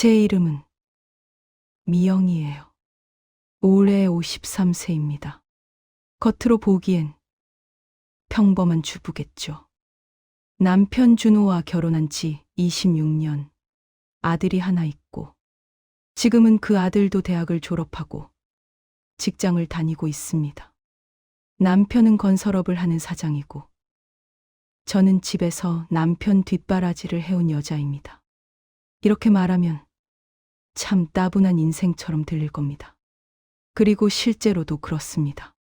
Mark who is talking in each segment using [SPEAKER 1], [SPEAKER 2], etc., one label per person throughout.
[SPEAKER 1] 제 이름은 미영이에요. 올해 53세입니다. 겉으로 보기엔 평범한 주부겠죠. 남편 준호와 결혼한 지 26년, 아들이 하나 있고, 지금은 그 아들도 대학을 졸업하고 직장을 다니고 있습니다. 남편은 건설업을 하는 사장이고, 저는 집에서 남편 뒷바라지를 해온 여자입니다. 이렇게 말하면 참 따분한 인생처럼 들릴 겁니다. 그리고 실제로도 그렇습니다.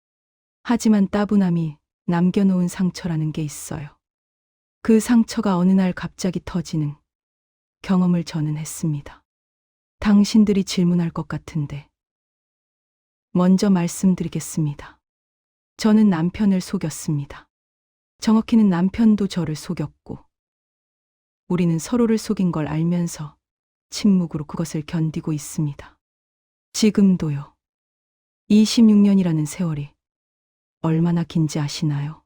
[SPEAKER 1] 하지만 따분함이 남겨놓은 상처라는 게 있어요. 그 상처가 어느 날 갑자기 터지는 경험을 저는 했습니다. 당신들이 질문할 것 같은데 먼저 말씀드리겠습니다. 저는 남편을 속였습니다. 정확히는 남편도 저를 속였고, 우리는 서로를 속인 걸 알면서 침묵으로 그것을 견디고 있습니다. 지금도요. 26년이라는 세월이 얼마나 긴지 아시나요?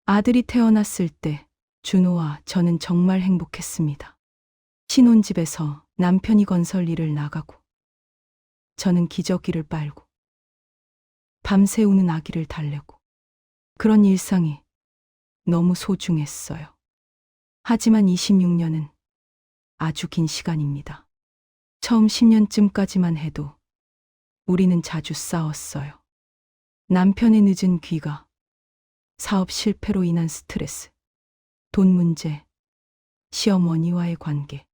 [SPEAKER 1] 아들이 태어났을 때 준호와 저는 정말 행복했습니다. 신혼집에서 남편이 건설 일을 나가고, 저는 기저귀를 빨고, 밤새 우는 아기를 달래고, 그런 일상이 너무 소중했어요. 하지만 26년은 아주 긴 시간입니다. 처음 10년쯤까지만 해도 우리는 자주 싸웠어요. 남편의 늦은 귀가, 사업 실패로 인한 스트레스, 돈 문제, 시어머니와의 관계,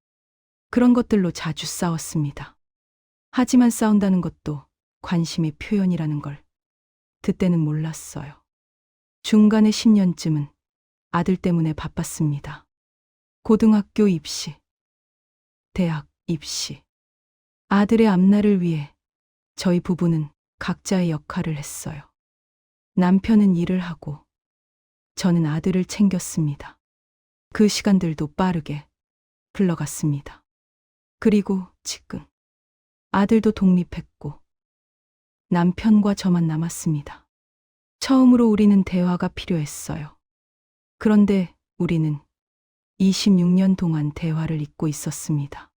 [SPEAKER 1] 그런 것들로 자주 싸웠습니다. 하지만 싸운다는 것도 관심의 표현이라는 걸 그때는 몰랐어요. 중간에 10년쯤은 아들 때문에 바빴습니다. 고등학교 입시, 대학 입시, 아들의 앞날을 위해 저희 부부는 각자의 역할을 했어요. 남편은 일을 하고 저는 아들을 챙겼습니다. 그 시간들도 빠르게 흘러갔습니다. 그리고 지금 아들도 독립했고 남편과 저만 남았습니다. 처음으로 우리는 대화가 필요했어요. 그런데 우리는 26년 동안 대화를 잊고 있었습니다.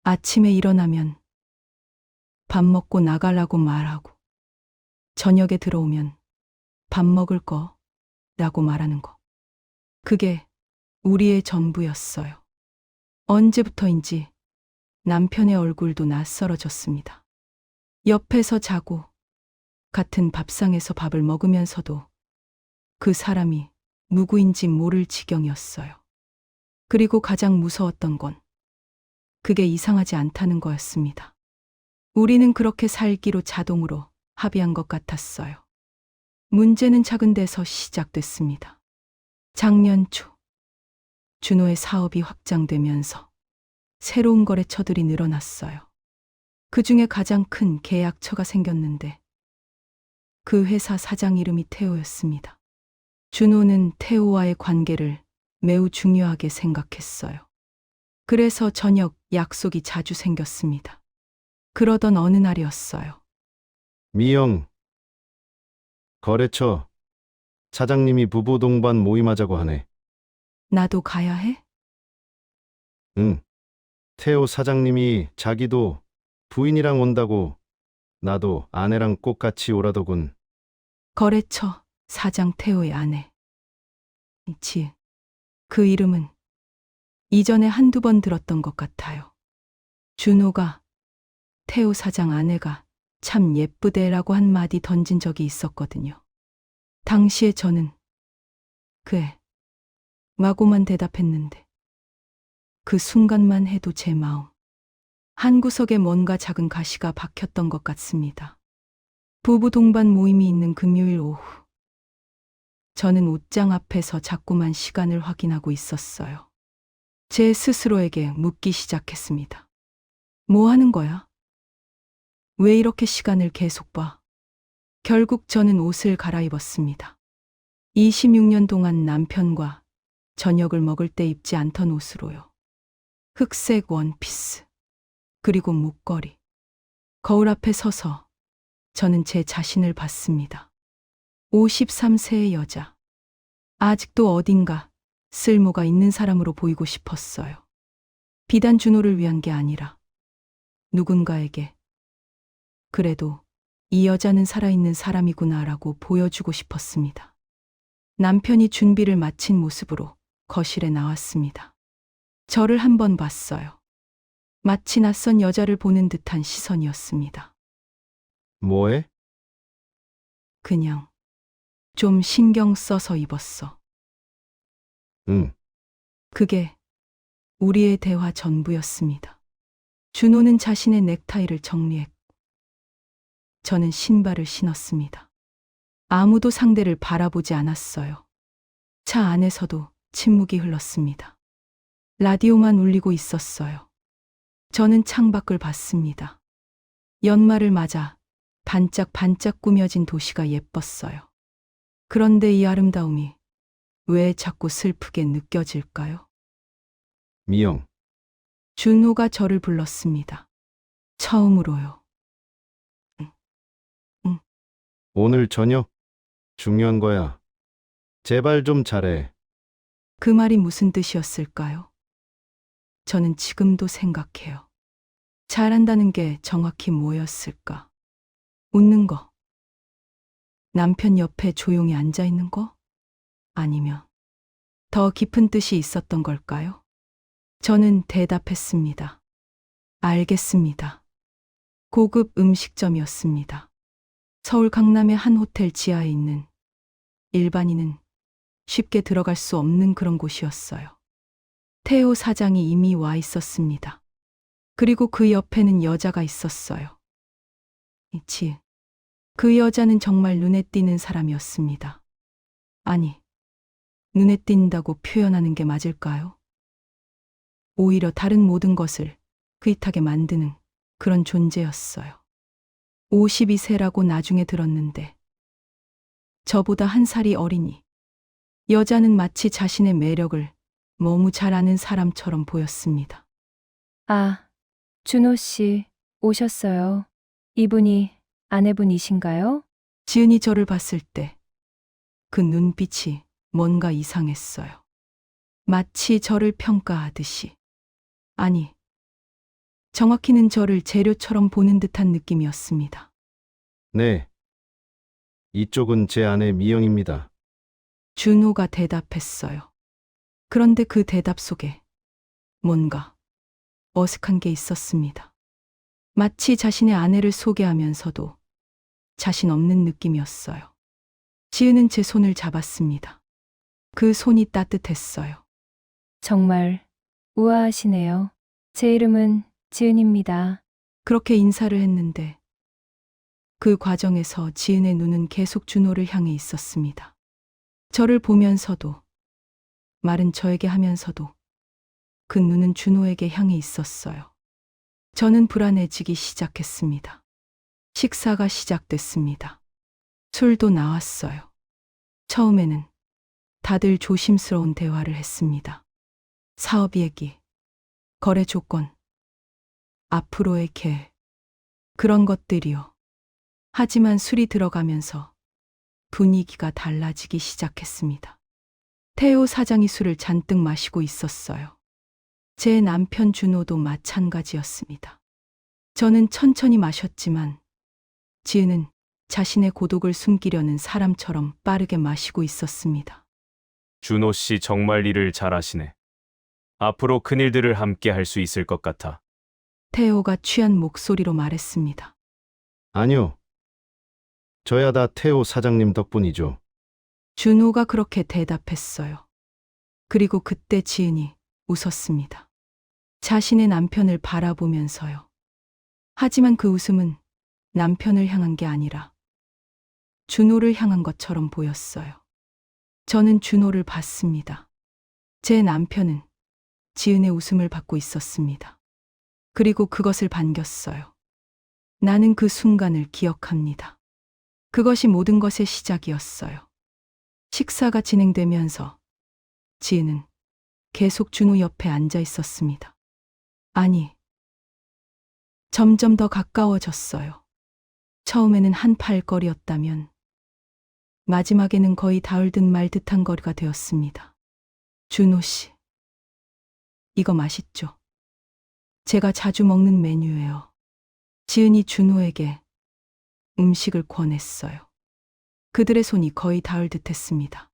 [SPEAKER 1] 아침에 일어나면 밥 먹고 나가라고 말하고, 저녁에 들어오면 밥 먹을 거 라고 말하는 거. 그게 우리의 전부였어요. 언제부터인지 남편의 얼굴도 낯설어졌습니다. 옆에서 자고 같은 밥상에서 밥을 먹으면서도 그 사람이 누구인지 모를 지경이었어요. 그리고 가장 무서웠던 건 그게 이상하지 않다는 거였습니다. 우리는 그렇게 살기로 자동으로 합의한 것 같았어요. 문제는 작은 데서 시작됐습니다. 작년 초 준호의 사업이 확장되면서 새로운 거래처들이 늘어났어요. 그 중에 가장 큰 계약처가 생겼는데 그 회사 사장 이름이 태호였습니다. 준호는 태호와의 관계를 매우 중요하게 생각했어요. 그래서 저녁 약속이 자주 생겼습니다. 그러던 어느 날이었어요.
[SPEAKER 2] 미영, 거래처 사장님이 부부 동반 모임하자고 하네.
[SPEAKER 1] 나도 가야 해?
[SPEAKER 2] 응. 태호 사장님이 자기도 부인이랑 온다고, 나도 아내랑 꼭 같이 오라더군.
[SPEAKER 1] 거래처 사장 태호의 아내. 그 이름은 이전에 한두 번 들었던 것 같아요. 준호가 태호 사장 아내가 참 예쁘대라고 한마디 던진 적이 있었거든요. 당시에 저는 그래 라고만 대답했는데 그 순간만 해도 제 마음 한구석에 뭔가 작은 가시가 박혔던 것 같습니다. 부부 동반 모임이 있는 금요일 오후, 저는 옷장 앞에서 자꾸만 시간을 확인하고 있었어요. 제 스스로에게 묻기 시작했습니다. 뭐 하는 거야? 왜 이렇게 시간을 계속 봐? 결국 저는 옷을 갈아입었습니다. 26년 동안 남편과 저녁을 먹을 때 입지 않던 옷으로요. 흑색 원피스, 그리고 목걸이. 거울 앞에 서서 저는 제 자신을 봤습니다. 53세의 여자. 아직도 어딘가 쓸모가 있는 사람으로 보이고 싶었어요. 비단 준호를 위한 게 아니라 누군가에게 그래도 이 여자는 살아있는 사람이구나라고 보여주고 싶었습니다. 남편이 준비를 마친 모습으로 거실에 나왔습니다. 저를 한 번 봤어요. 마치 낯선 여자를 보는 듯한 시선이었습니다.
[SPEAKER 2] 뭐해?
[SPEAKER 1] 그냥 좀 신경 써서 입었어.
[SPEAKER 2] 응.
[SPEAKER 1] 그게 우리의 대화 전부였습니다. 준호는 자신의 넥타이를 정리했고, 저는 신발을 신었습니다. 아무도 상대를 바라보지 않았어요. 차 안에서도 침묵이 흘렀습니다. 라디오만 울리고 있었어요. 저는 창밖을 봤습니다. 연말을 맞아 반짝반짝 꾸며진 도시가 예뻤어요. 그런데 이 아름다움이 왜 자꾸 슬프게 느껴질까요?
[SPEAKER 2] 미영.
[SPEAKER 1] 준호가 저를 불렀습니다. 처음으로요.
[SPEAKER 2] 오늘 저녁 중요한 거야. 제발 좀 잘해.
[SPEAKER 1] 그 말이 무슨 뜻이었을까요? 저는 지금도 생각해요. 잘한다는 게 정확히 뭐였을까? 웃는 거. 남편 옆에 조용히 앉아 있는 거? 아니면 더 깊은 뜻이 있었던 걸까요? 저는 대답했습니다. 알겠습니다. 고급 음식점이었습니다. 서울 강남의 한 호텔 지하에 있는 일반인은 쉽게 들어갈 수 없는 그런 곳이었어요. 태호 사장이 이미 와 있었습니다. 그리고 그 옆에는 여자가 있었어요. 그 여자는 정말 눈에 띄는 사람이었습니다. 아니, 눈에 띈다고 표현하는 게 맞을까요? 오히려 다른 모든 것을 흐릿하게 만드는 그런 존재였어요. 52세라고 나중에 들었는데 저보다 한 살이 어리니 여자는 마치 자신의 매력을 너무 잘 아는 사람처럼 보였습니다.
[SPEAKER 3] 아, 준호 씨 오셨어요. 이분이 아내분이신가요?
[SPEAKER 1] 지은이 저를 봤을 때 그 눈빛이 뭔가 이상했어요. 마치 저를 평가하듯이. 아니, 정확히는 저를 재료처럼 보는 듯한 느낌이었습니다.
[SPEAKER 2] 네. 이쪽은 제 아내 미영입니다.
[SPEAKER 1] 준호가 대답했어요. 그런데 그 대답 속에 뭔가 어색한 게 있었습니다. 마치 자신의 아내를 소개하면서도 자신 없는 느낌이었어요. 지은은 제 손을 잡았습니다. 그 손이 따뜻했어요.
[SPEAKER 3] 정말 우아하시네요. 제 이름은 지은입니다.
[SPEAKER 1] 그렇게 인사를 했는데 그 과정에서 지은의 눈은 계속 준호를 향해 있었습니다. 저를 보면서도 말은 저에게 하면서도 그 눈은 준호에게 향해 있었어요. 저는 불안해지기 시작했습니다. 식사가 시작됐습니다. 술도 나왔어요. 처음에는 다들 조심스러운 대화를 했습니다. 사업 얘기, 거래 조건, 앞으로의 계획, 그런 것들이요. 하지만 술이 들어가면서 분위기가 달라지기 시작했습니다. 태호 사장이 술을 잔뜩 마시고 있었어요. 제 남편 준호도 마찬가지였습니다. 저는 천천히 마셨지만 지은은 자신의 고독을 숨기려는 사람처럼 빠르게 마시고 있었습니다.
[SPEAKER 4] 준호 씨 정말 일을 잘하시네. 앞으로 큰 일들을 함께 할 수 있을 것 같아.
[SPEAKER 1] 태호가 취한 목소리로 말했습니다.
[SPEAKER 2] 아니요. 저야 다 태호 사장님 덕분이죠.
[SPEAKER 1] 준호가 그렇게 대답했어요. 그리고 그때 지은이 웃었습니다. 자신의 남편을 바라보면서요. 하지만 그 웃음은 남편을 향한 게 아니라 준호를 향한 것처럼 보였어요. 저는 준호를 봤습니다. 제 남편은 지은의 웃음을 받고 있었습니다. 그리고 그것을 반겼어요. 나는 그 순간을 기억합니다. 그것이 모든 것의 시작이었어요. 식사가 진행되면서 지은은 계속 준호 옆에 앉아 있었습니다. 아니, 점점 더 가까워졌어요. 처음에는 한 팔걸이였다면 마지막에는 거의 닿을 듯 말 듯한 거리가 되었습니다. 준호 씨, 이거 맛있죠? 제가 자주 먹는 메뉴예요. 지은이 준호에게 음식을 권했어요. 그들의 손이 거의 닿을 듯 했습니다.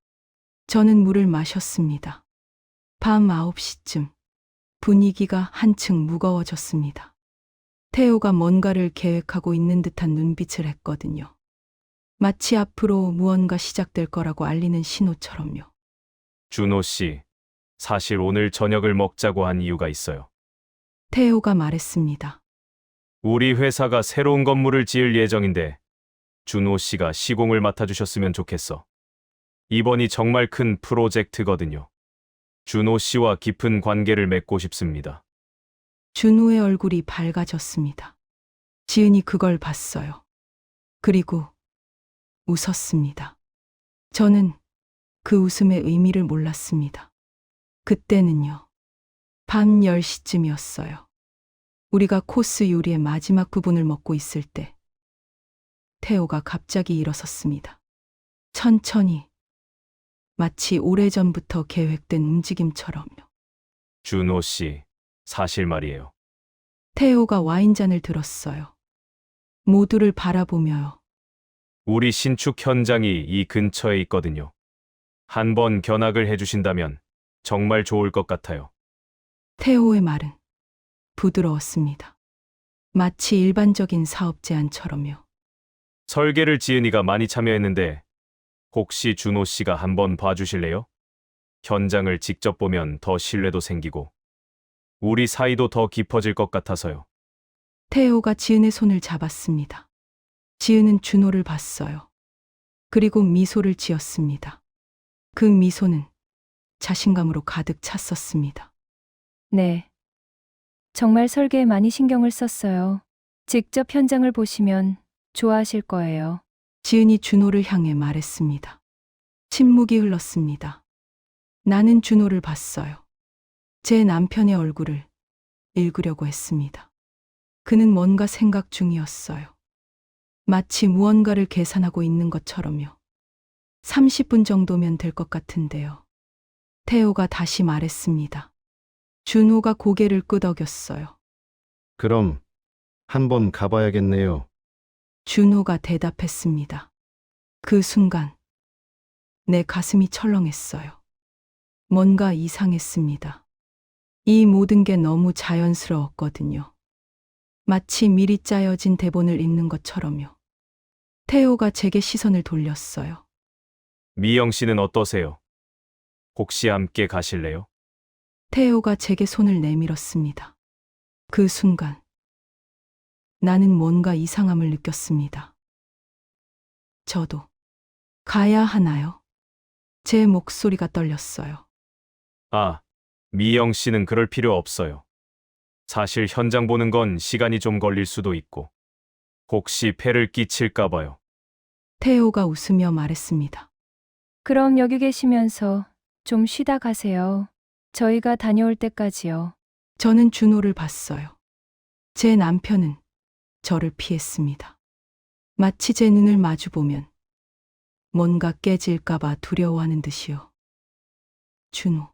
[SPEAKER 1] 저는 물을 마셨습니다. 밤 9시쯤 분위기가 한층 무거워졌습니다. 태호가 뭔가를 계획하고 있는 듯한 눈빛을 했거든요. 마치 앞으로 무언가 시작될 거라고 알리는 신호처럼요.
[SPEAKER 4] 준호 씨, 사실 오늘 저녁을 먹자고 한 이유가 있어요.
[SPEAKER 1] 태호가 말했습니다.
[SPEAKER 4] 우리 회사가 새로운 건물을 지을 예정인데 준호 씨가 시공을 맡아주셨으면 좋겠어. 이번이 정말 큰 프로젝트거든요. 준호 씨와 깊은 관계를 맺고 싶습니다.
[SPEAKER 1] 준호의 얼굴이 밝아졌습니다. 지은이 그걸 봤어요. 그리고 웃었습니다. 저는 그 웃음의 의미를 몰랐습니다. 그때는요, 밤 10시쯤이었어요. 우리가 코스 요리의 마지막 부분을 먹고 있을 때, 태호가 갑자기 일어섰습니다. 천천히, 마치 오래전부터 계획된 움직임처럼요.
[SPEAKER 4] 준호 씨, 사실 말이에요.
[SPEAKER 1] 태호가 와인잔을 들었어요. 모두를 바라보며요.
[SPEAKER 4] 우리 신축 현장이 이 근처에 있거든요. 한번 견학을 해주신다면 정말 좋을 것 같아요.
[SPEAKER 1] 태호의 말은 부드러웠습니다. 마치 일반적인 사업 제안처럼요.
[SPEAKER 4] 설계를 지은이가 많이 참여했는데 혹시 준호 씨가 한번 봐주실래요? 현장을 직접 보면 더 신뢰도 생기고 우리 사이도 더 깊어질 것 같아서요.
[SPEAKER 1] 태호가 지은의 손을 잡았습니다. 지은은 준호를 봤어요. 그리고 미소를 지었습니다. 그 미소는 자신감으로 가득 찼었습니다.
[SPEAKER 3] 네. 정말 설계에 많이 신경을 썼어요. 직접 현장을 보시면 좋아하실 거예요.
[SPEAKER 1] 지은이 준호를 향해 말했습니다. 침묵이 흘렀습니다. 나는 준호를 봤어요. 제 남편의 얼굴을 읽으려고 했습니다. 그는 뭔가 생각 중이었어요. 마치 무언가를 계산하고 있는 것처럼요. 30분 정도면 될 것 같은데요. 태호가 다시 말했습니다. 준호가 고개를 끄덕였어요.
[SPEAKER 2] 그럼 한번 가봐야겠네요.
[SPEAKER 1] 준호가 대답했습니다. 그 순간 내 가슴이 철렁했어요. 뭔가 이상했습니다. 이 모든 게 너무 자연스러웠거든요. 마치 미리 짜여진 대본을 읽는 것처럼요. 태호가 제게 시선을 돌렸어요.
[SPEAKER 4] 미영 씨는 어떠세요? 혹시 함께 가실래요?
[SPEAKER 1] 태호가 제게 손을 내밀었습니다. 그 순간 나는 뭔가 이상함을 느꼈습니다. 저도 가야 하나요? 제 목소리가 떨렸어요.
[SPEAKER 4] 아, 미영 씨는 그럴 필요 없어요. 사실 현장 보는 건 시간이 좀 걸릴 수도 있고 혹시 폐를 끼칠까 봐요.
[SPEAKER 1] 태호가 웃으며 말했습니다.
[SPEAKER 3] 그럼 여기 계시면서 좀 쉬다 가세요. 저희가 다녀올 때까지요.
[SPEAKER 1] 저는 준호를 봤어요. 제 남편은 저를 피했습니다. 마치 제 눈을 마주보면 뭔가 깨질까봐 두려워하는 듯이요. 준호.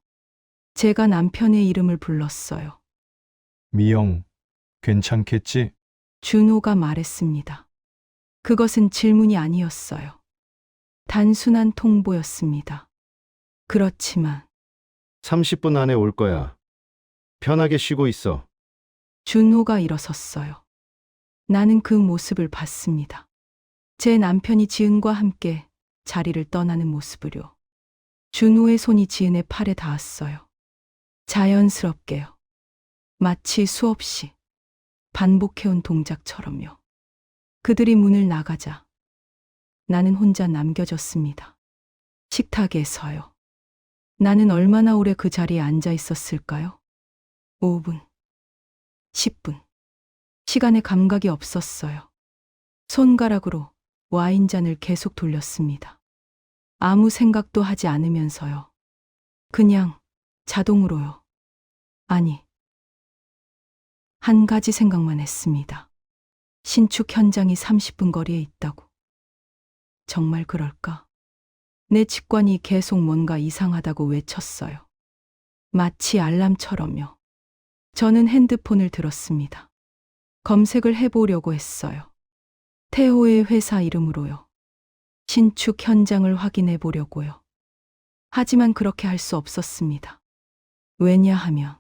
[SPEAKER 1] 제가 남편의 이름을 불렀어요.
[SPEAKER 5] 미영, 괜찮겠지?
[SPEAKER 1] 준호가 말했습니다. 그것은 질문이 아니었어요. 단순한 통보였습니다. 그렇지만
[SPEAKER 2] 30분 안에 올 거야. 편하게 쉬고 있어.
[SPEAKER 1] 준호가 일어섰어요. 나는 그 모습을 봤습니다. 제 남편이 지은과 함께 자리를 떠나는 모습을요. 준호의 손이 지은의 팔에 닿았어요. 자연스럽게요. 마치 수없이 반복해온 동작처럼요. 그들이 문을 나가자 나는 혼자 남겨졌습니다. 식탁에 서요. 나는 얼마나 오래 그 자리에 앉아 있었을까요? 5분, 10분. 시간의 감각이 없었어요. 손가락으로 와인잔을 계속 돌렸습니다. 아무 생각도 하지 않으면서요. 그냥 자동으로요. 아니, 한 가지 생각만 했습니다. 신축 현장이 30분 거리에 있다고. 정말 그럴까? 내 직관이 계속 뭔가 이상하다고 외쳤어요. 마치 알람처럼요. 저는 핸드폰을 들었습니다. 검색을 해보려고 했어요. 태호의 회사 이름으로요. 신축 현장을 확인해 보려고요. 하지만 그렇게 할 수 없었습니다. 왜냐하면,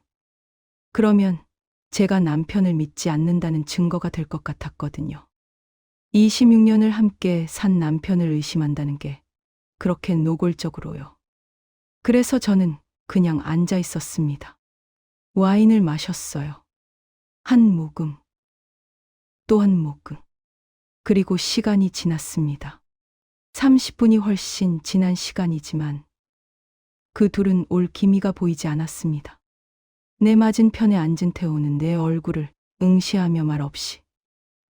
[SPEAKER 1] 그러면 제가 남편을 믿지 않는다는 증거가 될 것 같았거든요. 26년을 함께 산 남편을 의심한다는 게 그렇게 노골적으로요. 그래서 저는 그냥 앉아 있었습니다. 와인을 마셨어요. 한 모금, 또 한 모금. 그리고 시간이 지났습니다. 30분이 훨씬 지난 시간이지만 그 둘은 올 기미가 보이지 않았습니다. 내 맞은편에 앉은 태호는 내 얼굴을 응시하며 말없이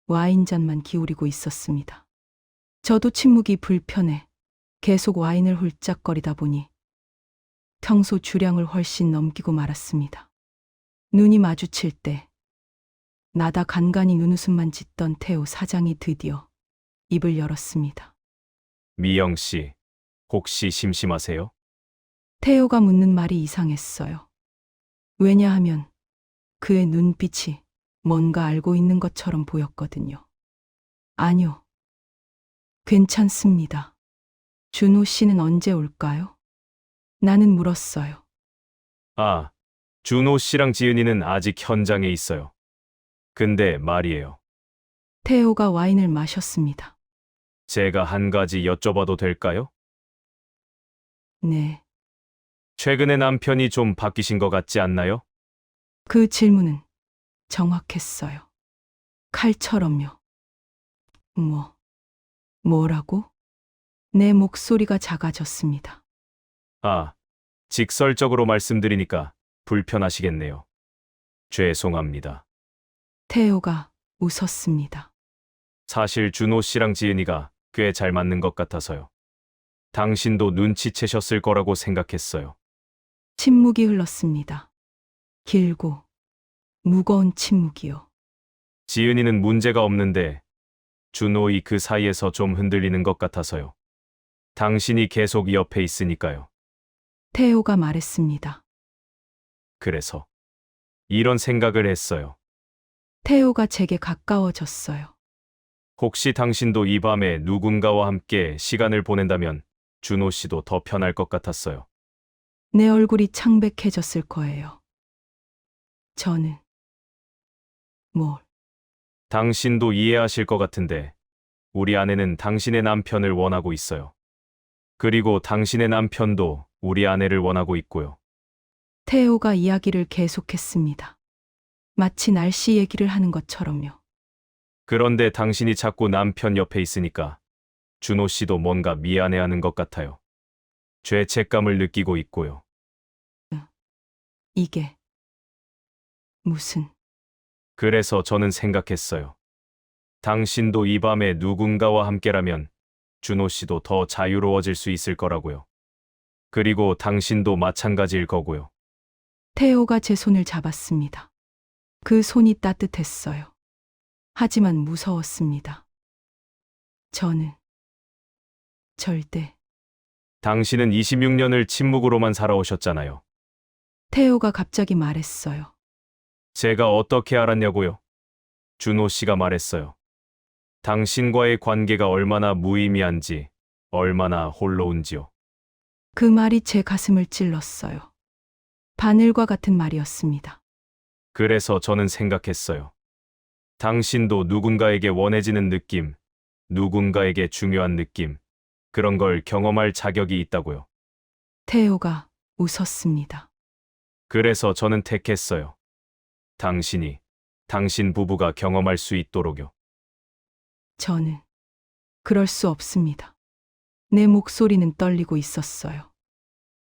[SPEAKER 1] 와인잔만 기울이고 있었습니다. 저도 침묵이 불편해 계속 와인을 홀짝거리다 보니 평소 주량을 훨씬 넘기고 말았습니다. 눈이 마주칠 때 나다 간간히 눈웃음만 짓던 태호 사장이 드디어 입을 열었습니다.
[SPEAKER 4] 미영 씨, 혹시 심심하세요?
[SPEAKER 1] 태호가 묻는 말이 이상했어요. 왜냐하면 그의 눈빛이 뭔가 알고 있는 것처럼 보였거든요. 아니요. 괜찮습니다. 준호 씨는 언제 올까요? 나는 물었어요.
[SPEAKER 4] 아, 준호 씨랑 지은이는 아직 현장에 있어요. 근데 말이에요.
[SPEAKER 1] 태호가 와인을 마셨습니다.
[SPEAKER 4] 제가 한 가지 여쭤봐도 될까요?
[SPEAKER 1] 네.
[SPEAKER 4] 최근에 남편이 좀 바뀌신 것 같지 않나요?
[SPEAKER 1] 그 질문은 정확했어요. 칼처럼요. 뭐라고? 내 목소리가 작아졌습니다.
[SPEAKER 4] 아, 직설적으로 말씀드리니까 불편하시겠네요. 죄송합니다.
[SPEAKER 1] 태호가 웃었습니다.
[SPEAKER 4] 사실 준호 씨랑 지은이가 꽤 잘 맞는 것 같아서요. 당신도 눈치채셨을 거라고 생각했어요.
[SPEAKER 1] 침묵이 흘렀습니다. 길고 무거운 침묵이요.
[SPEAKER 4] 지은이는 문제가 없는데 준호이 그 사이에서 좀 흔들리는 것 같아서요. 당신이 계속 옆에 있으니까요.
[SPEAKER 1] 태호가 말했습니다.
[SPEAKER 4] 그래서 이런 생각을 했어요.
[SPEAKER 1] 태호가 제게 가까워졌어요.
[SPEAKER 4] 혹시 당신도 이 밤에 누군가와 함께 시간을 보낸다면 준호 씨도 더 편할 것 같았어요.
[SPEAKER 1] 내 얼굴이 창백해졌을 거예요. 저는
[SPEAKER 4] 당신도 이해하실 것 같은데 우리 아내는 당신의 남편을 원하고 있어요. 그리고 당신의 남편도 우리 아내를 원하고 있고요.
[SPEAKER 1] 태호가 이야기를 계속했습니다. 마치 날씨 얘기를 하는 것처럼요.
[SPEAKER 4] 그런데 당신이 자꾸 남편 옆에 있으니까 준호 씨도 뭔가 미안해하는 것 같아요. 죄책감을 느끼고 있고요.
[SPEAKER 1] 이게 무슨...
[SPEAKER 4] 그래서 저는 생각했어요. 당신도 이 밤에 누군가와 함께라면 준호 씨도 더 자유로워질 수 있을 거라고요. 그리고 당신도 마찬가지일 거고요.
[SPEAKER 1] 태호가 제 손을 잡았습니다. 그 손이 따뜻했어요. 하지만 무서웠습니다. 저는 절대...
[SPEAKER 4] 당신은 26년을 침묵으로만 살아오셨잖아요.
[SPEAKER 1] 태호가 갑자기 말했어요.
[SPEAKER 4] 제가 어떻게 알았냐고요? 준호 씨가 말했어요. 당신과의 관계가 얼마나 무의미한지, 얼마나 홀로운지요.
[SPEAKER 1] 그 말이 제 가슴을 찔렀어요. 바늘과 같은 말이었습니다.
[SPEAKER 4] 그래서 저는 생각했어요. 당신도 누군가에게 원해지는 느낌, 누군가에게 중요한 느낌, 그런 걸 경험할 자격이 있다고요.
[SPEAKER 1] 태호가 웃었습니다.
[SPEAKER 4] 그래서 저는 택했어요. 당신이, 당신 부부가 경험할 수 있도록요.
[SPEAKER 1] 저는 그럴 수 없습니다. 내 목소리는 떨리고 있었어요.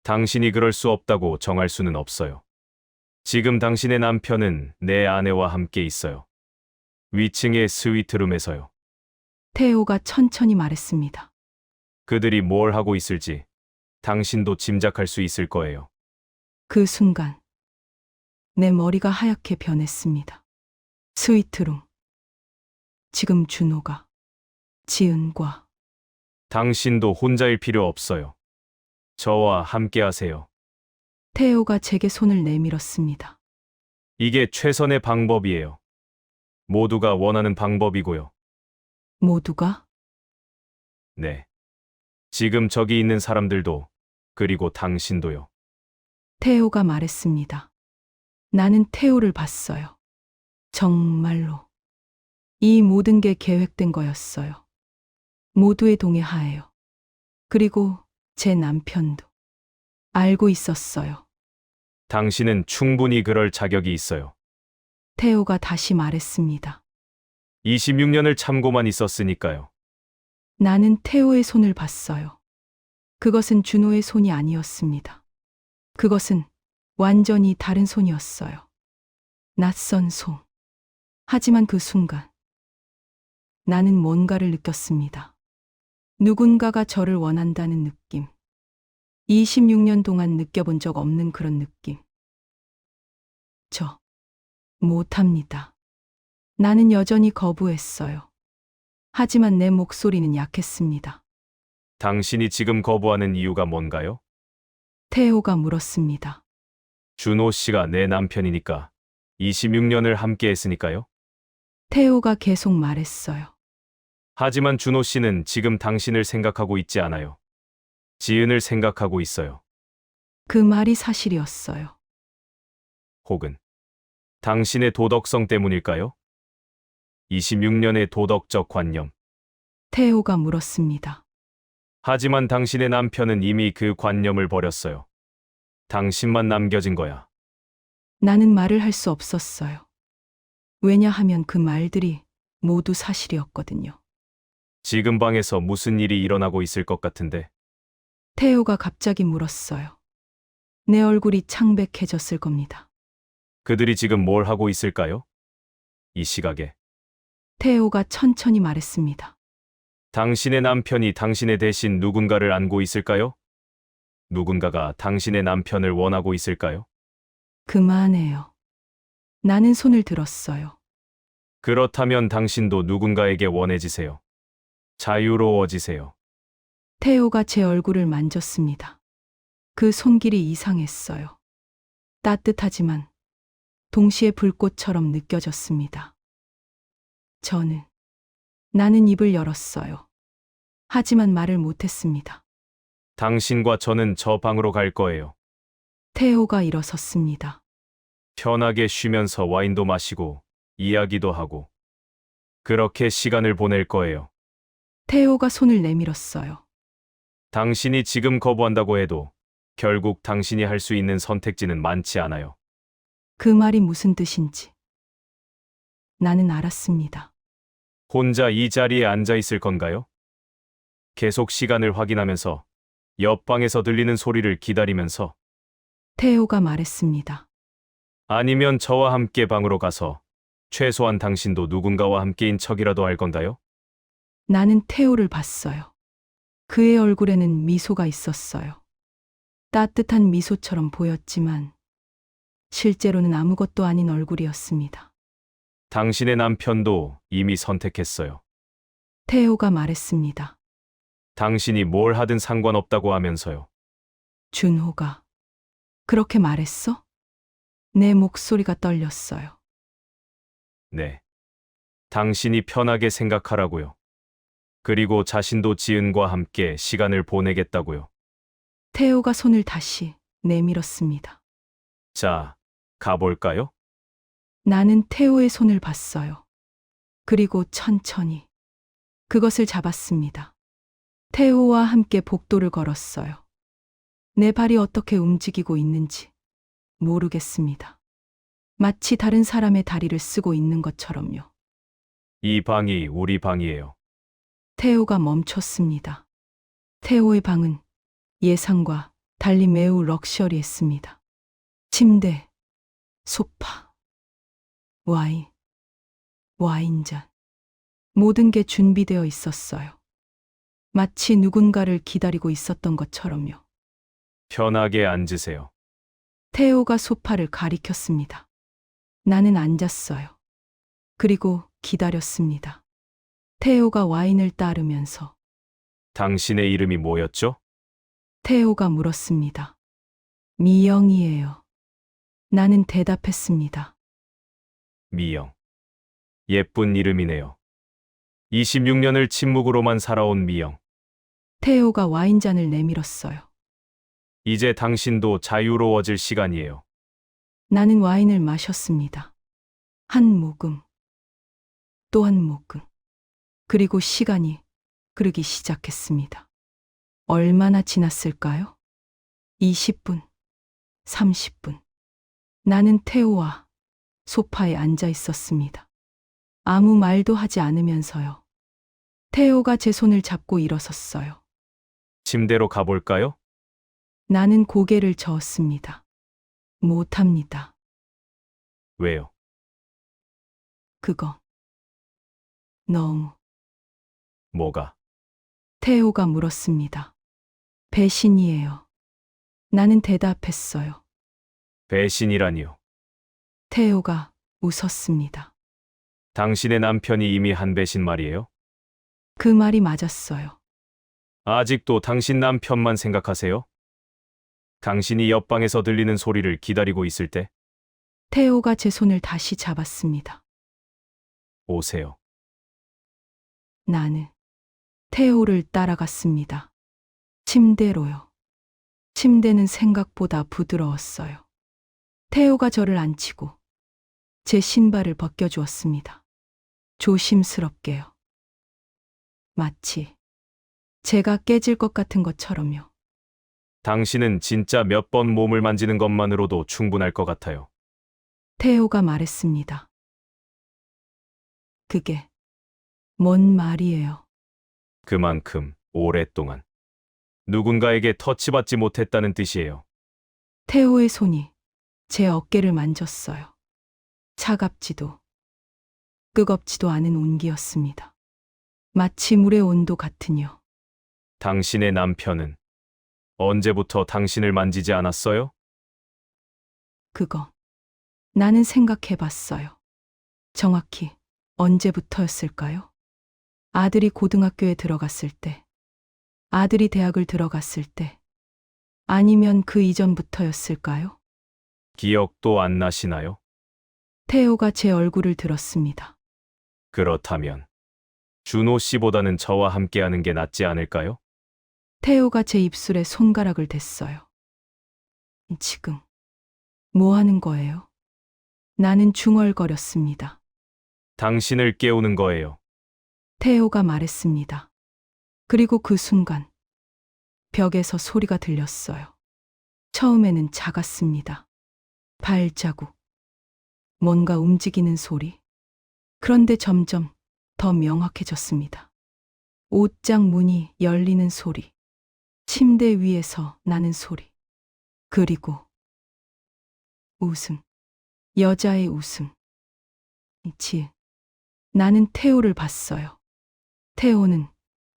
[SPEAKER 4] 당신이 그럴 수 없다고 정할 수는 없어요. 지금 당신의 남편은 내 아내와 함께 있어요. 위층의 스위트룸에서요.
[SPEAKER 1] 태호가 천천히 말했습니다.
[SPEAKER 4] 그들이 뭘 하고 있을지 당신도 짐작할 수 있을 거예요.
[SPEAKER 1] 그 순간 내 머리가 하얗게 변했습니다. 스위트룸. 지금 준호가 지은과
[SPEAKER 4] 당신도 혼자일 필요 없어요. 저와 함께 하세요.
[SPEAKER 1] 태호가 제게 손을 내밀었습니다.
[SPEAKER 4] 이게 최선의 방법이에요. 모두가 원하는 방법이고요.
[SPEAKER 1] 모두가?
[SPEAKER 4] 네. 지금 저기 있는 사람들도, 그리고 당신도요.
[SPEAKER 1] 태호가 말했습니다. 나는 태호를 봤어요. 정말로. 이 모든 게 계획된 거였어요. 모두의 동의 하에요. 그리고 제 남편도 알고 있었어요.
[SPEAKER 4] 당신은 충분히 그럴 자격이 있어요.
[SPEAKER 1] 태호가 다시 말했습니다.
[SPEAKER 4] 26년을 참고만 있었으니까요.
[SPEAKER 1] 나는 태호의 손을 봤어요. 그것은 준호의 손이 아니었습니다. 그것은 완전히 다른 손이었어요. 낯선 손. 하지만 그 순간 나는 뭔가를 느꼈습니다. 누군가가 저를 원한다는 느낌. 26년 동안 느껴본 적 없는 그런 느낌. 저 못합니다. 나는 여전히 거부했어요. 하지만 내 목소리는 약했습니다.
[SPEAKER 4] 당신이 지금 거부하는 이유가 뭔가요?
[SPEAKER 1] 태호가 물었습니다.
[SPEAKER 4] 준호 씨가 내 남편이니까 26년을 함께 했으니까요.
[SPEAKER 1] 태호가 계속 말했어요.
[SPEAKER 4] 하지만 준호 씨는 지금 당신을 생각하고 있지 않아요. 지은을 생각하고 있어요.
[SPEAKER 1] 그 말이 사실이었어요.
[SPEAKER 4] 혹은 당신의 도덕성 때문일까요? 26년의 도덕적 관념.
[SPEAKER 1] 태호가 물었습니다.
[SPEAKER 4] 하지만 당신의 남편은 이미 그 관념을 버렸어요. 당신만 남겨진 거야.
[SPEAKER 1] 나는 말을 할 수 없었어요. 왜냐하면 그 말들이 모두 사실이었거든요.
[SPEAKER 4] 지금 방에서 무슨 일이 일어나고 있을 것 같은데.
[SPEAKER 1] 태호가 갑자기 물었어요. 내 얼굴이 창백해졌을 겁니다.
[SPEAKER 4] 그들이 지금 뭘 하고 있을까요? 이 시각에.
[SPEAKER 1] 태호가 천천히 말했습니다.
[SPEAKER 4] 당신의 남편이 당신의 대신 누군가를 안고 있을까요? 누군가가 당신의 남편을 원하고 있을까요?
[SPEAKER 1] 그만해요. 나는 손을 들었어요.
[SPEAKER 4] 그렇다면 당신도 누군가에게 원해지세요. 자유로워지세요.
[SPEAKER 1] 태호가 제 얼굴을 만졌습니다. 그 손길이 이상했어요. 따뜻하지만 동시에 불꽃처럼 느껴졌습니다. 나는 입을 열었어요. 하지만 말을 못했습니다.
[SPEAKER 4] 당신과 저는 저 방으로 갈 거예요.
[SPEAKER 1] 태호가 일어섰습니다.
[SPEAKER 4] 편하게 쉬면서 와인도 마시고 이야기도 하고 그렇게 시간을 보낼 거예요.
[SPEAKER 1] 태호가 손을 내밀었어요.
[SPEAKER 4] 당신이 지금 거부한다고 해도 결국 당신이 할 수 있는 선택지는 많지 않아요.
[SPEAKER 1] 그 말이 무슨 뜻인지 나는 알았습니다.
[SPEAKER 4] 혼자 이 자리에 앉아 있을 건가요? 계속 시간을 확인하면서 옆방에서 들리는 소리를 기다리면서
[SPEAKER 1] 태호가 말했습니다.
[SPEAKER 4] 아니면 저와 함께 방으로 가서 최소한 당신도 누군가와 함께인 척이라도 할 건가요?
[SPEAKER 1] 나는 태호를 봤어요. 그의 얼굴에는 미소가 있었어요. 따뜻한 미소처럼 보였지만 실제로는 아무것도 아닌 얼굴이었습니다.
[SPEAKER 4] 당신의 남편도 이미 선택했어요.
[SPEAKER 1] 태호가 말했습니다.
[SPEAKER 4] 당신이 뭘 하든 상관없다고 하면서요.
[SPEAKER 1] 준호가 그렇게 말했어? 내 목소리가 떨렸어요.
[SPEAKER 4] 네. 당신이 편하게 생각하라고요. 그리고 자신도 지은과 함께 시간을 보내겠다고요.
[SPEAKER 1] 태호가 손을 다시 내밀었습니다.
[SPEAKER 4] 자, 가볼까요?
[SPEAKER 1] 나는 태호의 손을 봤어요. 그리고 천천히 그것을 잡았습니다. 태호와 함께 복도를 걸었어요. 내 발이 어떻게 움직이고 있는지 모르겠습니다. 마치 다른 사람의 다리를 쓰고 있는 것처럼요.
[SPEAKER 4] 이 방이 우리 방이에요.
[SPEAKER 1] 태호가 멈췄습니다. 태호의 방은 예상과 달리 매우 럭셔리했습니다. 침대, 소파, 와인잔. 모든 게 준비되어 있었어요. 마치 누군가를 기다리고 있었던 것처럼요.
[SPEAKER 4] 편하게 앉으세요.
[SPEAKER 1] 태호가 소파를 가리켰습니다. 나는 앉았어요. 그리고 기다렸습니다. 태호가 와인을 따르면서
[SPEAKER 4] 당신의 이름이 뭐였죠?
[SPEAKER 1] 태호가 물었습니다. 미영이에요. 나는 대답했습니다.
[SPEAKER 4] 미영. 예쁜 이름이네요. 26년을 침묵으로만 살아온 미영.
[SPEAKER 1] 태호가 와인잔을 내밀었어요.
[SPEAKER 4] 이제 당신도 자유로워질 시간이에요.
[SPEAKER 1] 나는 와인을 마셨습니다. 한 모금, 또 한 모금. 그리고 시간이 흐르기 시작했습니다. 얼마나 지났을까요? 20분, 30분. 나는 태호와 소파에 앉아 있었습니다. 아무 말도 하지 않으면서요. 태호가 제 손을 잡고 일어섰어요.
[SPEAKER 4] 침대로 가볼까요?
[SPEAKER 1] 나는 고개를 저었습니다. 못합니다.
[SPEAKER 4] 왜요?
[SPEAKER 1] 그거. 너무.
[SPEAKER 4] 뭐가?
[SPEAKER 1] 태호가 물었습니다. 배신이에요. 나는 대답했어요.
[SPEAKER 4] 배신이라니요.
[SPEAKER 1] 태호가 웃었습니다.
[SPEAKER 4] 당신의 남편이 이미 한 배신 말이에요?
[SPEAKER 1] 그 말이 맞았어요.
[SPEAKER 4] 아직도 당신 남편만 생각하세요? 당신이 옆방에서 들리는 소리를 기다리고 있을 때
[SPEAKER 1] 태호가 제 손을 다시 잡았습니다.
[SPEAKER 4] 오세요.
[SPEAKER 1] 나는 태호를 따라갔습니다. 침대로요. 침대는 생각보다 부드러웠어요. 태호가 저를 앉히고 제 신발을 벗겨주었습니다. 조심스럽게요. 마치 제가 깨질 것 같은 것처럼요.
[SPEAKER 4] 당신은 진짜 몇 번 몸을 만지는 것만으로도 충분할 것 같아요.
[SPEAKER 1] 태호가 말했습니다. 그게 뭔 말이에요?
[SPEAKER 4] 그만큼 오랫동안 누군가에게 터치받지 못했다는 뜻이에요.
[SPEAKER 1] 태호의 손이 제 어깨를 만졌어요. 차갑지도 뜨겁지도 않은 온기였습니다. 마치 물의 온도 같으뇨.
[SPEAKER 4] 당신의 남편은 언제부터 당신을 만지지 않았어요?
[SPEAKER 1] 그거. 나는 생각해 봤어요. 정확히 언제부터였을까요? 아들이 고등학교에 들어갔을 때, 아들이 대학을 들어갔을 때, 아니면 그 이전부터였을까요?
[SPEAKER 4] 기억도 안 나시나요?
[SPEAKER 1] 태호가 제 얼굴을 들었습니다.
[SPEAKER 4] 그렇다면 준호 씨보다는 저와 함께하는 게 낫지 않을까요?
[SPEAKER 1] 태호가 제 입술에 손가락을 댔어요. 지금 뭐 하는 거예요? 나는 중얼거렸습니다.
[SPEAKER 4] 당신을 깨우는 거예요.
[SPEAKER 1] 태호가 말했습니다. 그리고 그 순간 벽에서 소리가 들렸어요. 처음에는 작았습니다. 발자국. 뭔가 움직이는 소리. 그런데 점점 더 명확해졌습니다. 옷장 문이 열리는 소리. 침대 위에서 나는 소리. 그리고 웃음. 여자의 웃음. 나는 태호를 봤어요. 태호는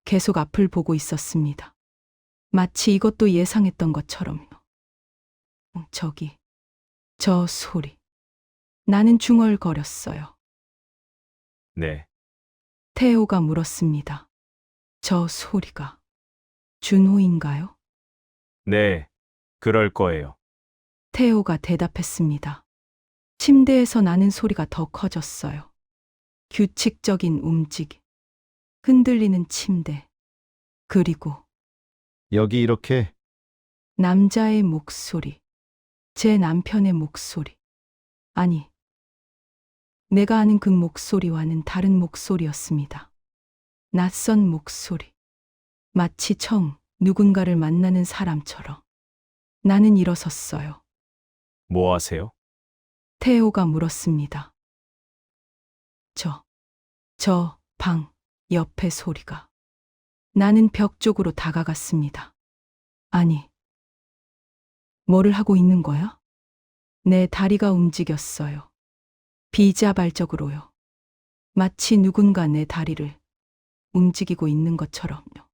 [SPEAKER 1] 계속 앞을 보고 있었습니다. 마치 이것도 예상했던 것처럼요. 저기, 저 소리. 나는 중얼거렸어요.
[SPEAKER 4] 네,
[SPEAKER 1] 태호가 물었습니다. 저 소리가 준호인가요?
[SPEAKER 4] 네, 그럴 거예요.
[SPEAKER 1] 태호가 대답했습니다. 침대에서 나는 소리가 더 커졌어요. 규칙적인 움직임. 흔들리는 침대. 그리고
[SPEAKER 2] 여기 이렇게
[SPEAKER 1] 남자의 목소리. 제 남편의 목소리. 아니, 내가 아는 그 목소리와는 다른 목소리였습니다. 낯선 목소리. 마치 처음 누군가를 만나는 사람처럼. 나는 일어섰어요.
[SPEAKER 4] 뭐 하세요?
[SPEAKER 1] 태호가 물었습니다. 저 방 옆의 소리가. 나는 벽 쪽으로 다가갔습니다. 아니, 뭐를 하고 있는 거야? 내 다리가 움직였어요. 비자발적으로요. 마치 누군가 내 다리를 움직이고 있는 것처럼요.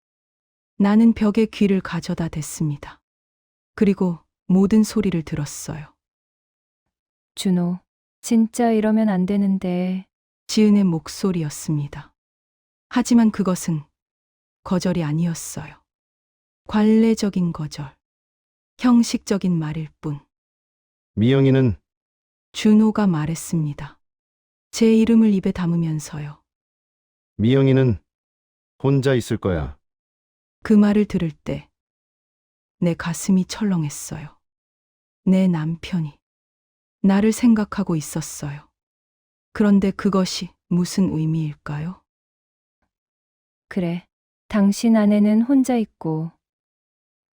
[SPEAKER 1] 나는 벽에 귀를 가져다 댔습니다. 그리고 모든 소리를 들었어요.
[SPEAKER 3] 준호, 진짜 이러면 안 되는데.
[SPEAKER 1] 지은의 목소리였습니다. 하지만 그것은 거절이 아니었어요. 관례적인 거절. 형식적인 말일 뿐.
[SPEAKER 2] 미영이는
[SPEAKER 1] 준호가 말했습니다. 제 이름을 입에 담으면서요.
[SPEAKER 2] 미영이는 혼자 있을 거야.
[SPEAKER 1] 그 말을 들을 때 내 가슴이 철렁했어요. 내 남편이 나를 생각하고 있었어요. 그런데 그것이 무슨 의미일까요?
[SPEAKER 3] 그래. 당신 아내는 혼자 있고,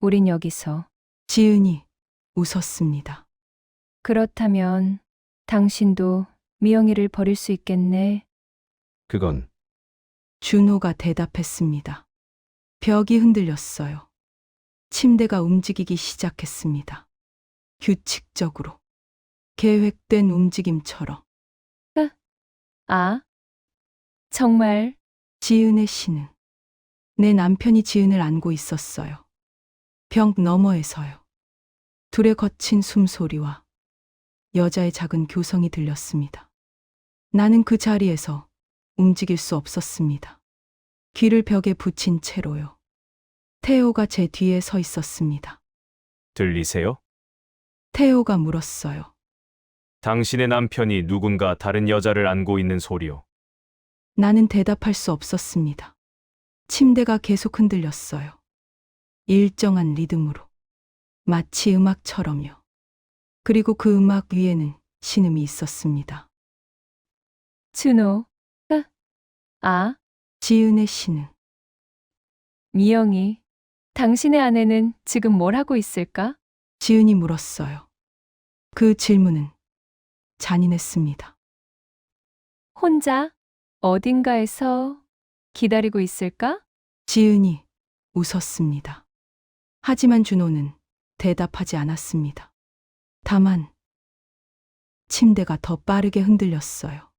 [SPEAKER 3] 우린 여기서.
[SPEAKER 1] 지은이 웃었습니다.
[SPEAKER 3] 그렇다면 당신도 미영이를 버릴 수 있겠네.
[SPEAKER 2] 그건
[SPEAKER 1] 준호가 대답했습니다. 벽이 흔들렸어요. 침대가 움직이기 시작했습니다. 규칙적으로. 계획된 움직임처럼.
[SPEAKER 3] 아, 정말
[SPEAKER 1] 지은의 신음. 내 남편이 지은을 안고 있었어요. 벽 너머에서요. 둘의 거친 숨소리와 여자의 작은 교성이 들렸습니다. 나는 그 자리에서 움직일 수 없었습니다. 귀를 벽에 붙인 채로요. 태호가 제 뒤에 서 있었습니다.
[SPEAKER 4] 들리세요?
[SPEAKER 1] 태호가 물었어요.
[SPEAKER 4] 당신의 남편이 누군가 다른 여자를 안고 있는 소리요.
[SPEAKER 1] 나는 대답할 수 없었습니다. 침대가 계속 흔들렸어요. 일정한 리듬으로. 마치 음악처럼요. 그리고 그 음악 위에는 신음이 있었습니다.
[SPEAKER 3] 준호. 아,
[SPEAKER 1] 지은의 신음.
[SPEAKER 3] 미영이. 당신의 아내는 지금 뭘 하고 있을까?
[SPEAKER 1] 지은이 물었어요. 그 질문은 잔인했습니다.
[SPEAKER 3] 혼자 어딘가에서 기다리고 있을까?
[SPEAKER 1] 지은이 웃었습니다. 하지만 준호는 대답하지 않았습니다. 다만 침대가 더 빠르게 흔들렸어요.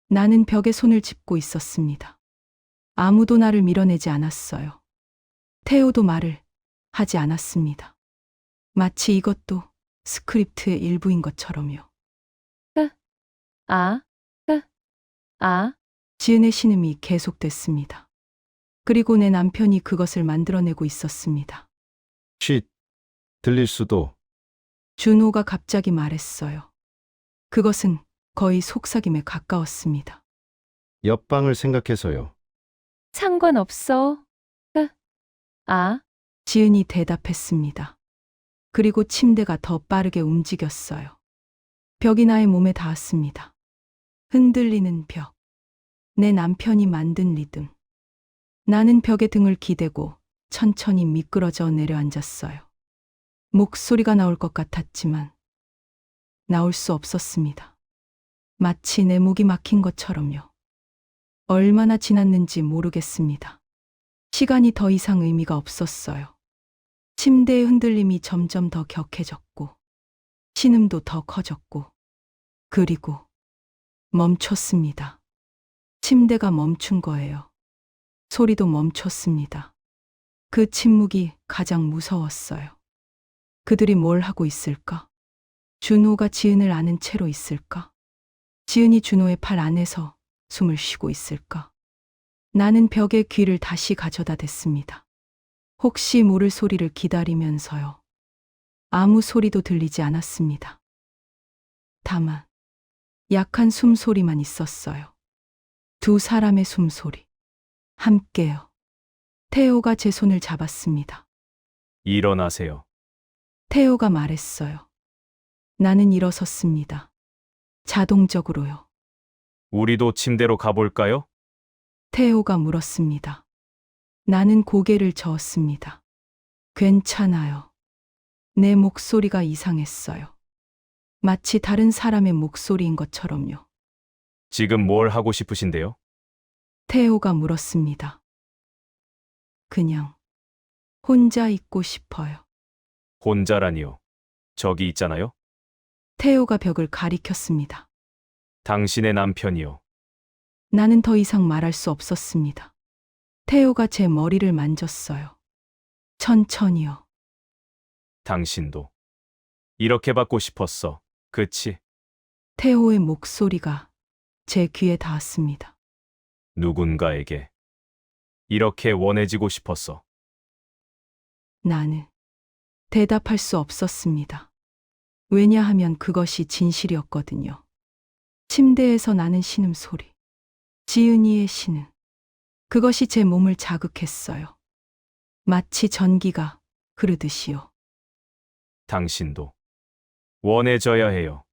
[SPEAKER 1] 나는 벽에 손을 짚고 있었습니다. 아무도 나를 밀어내지 않았어요. 태호도 말을 하지 않았습니다. 마치 이것도 스크립트의 일부인 것처럼요.
[SPEAKER 3] 아, 아,
[SPEAKER 1] 지은의 신음이 계속됐습니다. 그리고 내 남편이 그것을 만들어내고 있었습니다.
[SPEAKER 2] 쉿. 들릴 수도.
[SPEAKER 1] 준호가 갑자기 말했어요. 그것은 거의 속삭임에 가까웠습니다.
[SPEAKER 2] 옆방을 생각해서요.
[SPEAKER 3] 상관없어. 아,
[SPEAKER 1] 지은이 대답했습니다. 그리고 침대가 더 빠르게 움직였어요. 벽이 나의 몸에 닿았습니다. 흔들리는 벽. 내 남편이 만든 리듬. 나는 벽에 등을 기대고 천천히 미끄러져 내려앉았어요. 목소리가 나올 것 같았지만 나올 수 없었습니다. 마치 내 목이 막힌 것처럼요. 얼마나 지났는지 모르겠습니다. 시간이 더 이상 의미가 없었어요. 침대의 흔들림이 점점 더 격해졌고 신음도 더 커졌고 그리고 멈췄습니다. 침대가 멈춘 거예요. 소리도 멈췄습니다. 그 침묵이 가장 무서웠어요. 그들이 뭘 하고 있을까? 준호가 지은을 아는 채로 있을까? 지은이 준호의 팔 안에서 숨을 쉬고 있을까? 나는 벽에 귀를 다시 가져다 댔습니다. 혹시 모를 소리를 기다리면서요. 아무 소리도 들리지 않았습니다. 다만 약한 숨소리만 있었어요. 두 사람의 숨소리. 함께요. 태호가 제 손을 잡았습니다.
[SPEAKER 4] 일어나세요.
[SPEAKER 1] 태호가 말했어요. 나는 일어섰습니다. 자동적으로요.
[SPEAKER 4] 우리도 침대로 가볼까요?
[SPEAKER 1] 태호가 물었습니다. 나는 고개를 저었습니다. 괜찮아요. 내 목소리가 이상했어요. 마치 다른 사람의 목소리인 것처럼요.
[SPEAKER 4] 지금 뭘 하고 싶으신데요?
[SPEAKER 1] 태호가 물었습니다. 그냥 혼자 있고 싶어요.
[SPEAKER 4] 혼자라니요. 저기 있잖아요.
[SPEAKER 1] 태호가 벽을 가리켰습니다.
[SPEAKER 4] 당신의 남편이요.
[SPEAKER 1] 나는 더 이상 말할 수 없었습니다. 태호가 제 머리를 만졌어요. 천천히요.
[SPEAKER 4] 당신도 이렇게 받고 싶었어. 그치?
[SPEAKER 1] 태호의 목소리가 제 귀에 닿았습니다.
[SPEAKER 4] 누군가에게 이렇게 원해지고 싶었어.
[SPEAKER 1] 나는 대답할 수 없었습니다. 왜냐하면 그것이 진실이었거든요. 침대에서 나는 신음소리. 지은이의 신음. 그것이 제 몸을 자극했어요. 마치 전기가 흐르듯이요.
[SPEAKER 4] 당신도 원해져야 해요.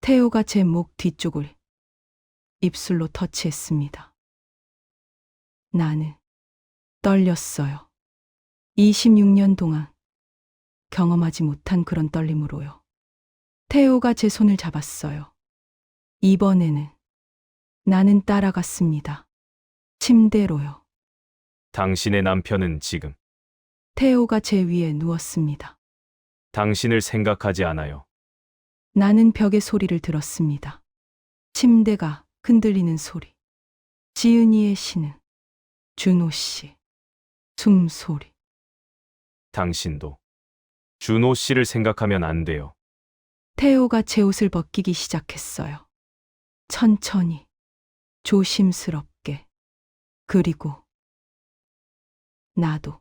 [SPEAKER 1] 태호가 제 목 뒤쪽을 입술로 터치했습니다. 나는 떨렸어요. 26년 동안 경험하지 못한 그런 떨림으로요. 태호가 제 손을 잡았어요. 이번에는 나는 따라갔습니다. 침대로요.
[SPEAKER 4] 당신의 남편은 지금
[SPEAKER 1] 태호가 제 위에 누웠습니다.
[SPEAKER 4] 당신을 생각하지 않아요.
[SPEAKER 1] 나는 벽의 소리를 들었습니다. 침대가 흔들리는 소리. 지은이의 신음. 준호 씨. 숨소리.
[SPEAKER 4] 당신도 준호 씨를 생각하면 안 돼요.
[SPEAKER 1] 태호가 제 옷을 벗기기 시작했어요. 천천히, 조심스럽게. 그리고 나도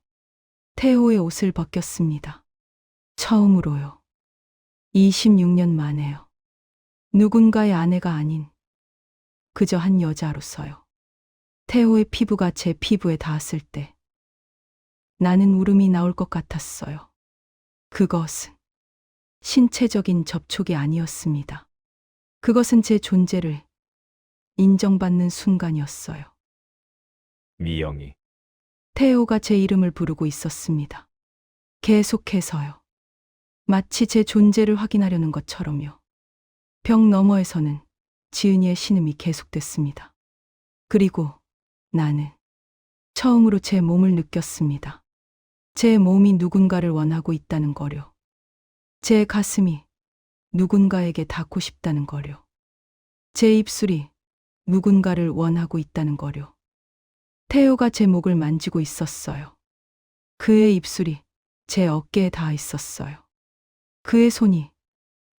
[SPEAKER 1] 태호의 옷을 벗겼습니다. 처음으로요. 26년 만에요. 누군가의 아내가 아닌 그저 한 여자로서요. 태호의 피부가 제 피부에 닿았을 때 나는 울음이 나올 것 같았어요. 그것은 신체적인 접촉이 아니었습니다. 그것은 제 존재를 인정받는 순간이었어요.
[SPEAKER 4] 미영이.
[SPEAKER 1] 태호가 제 이름을 부르고 있었습니다. 계속해서요. 마치 제 존재를 확인하려는 것처럼요. 벽 너머에서는 지은이의 신음이 계속됐습니다. 그리고 나는 처음으로 제 몸을 느꼈습니다. 제 몸이 누군가를 원하고 있다는 거요. 제 가슴이 누군가에게 닿고 싶다는 거요. 제 입술이 누군가를 원하고 있다는 거요. 태호가 제 목을 만지고 있었어요. 그의 입술이 제 어깨에 닿아 있었어요. 그의 손이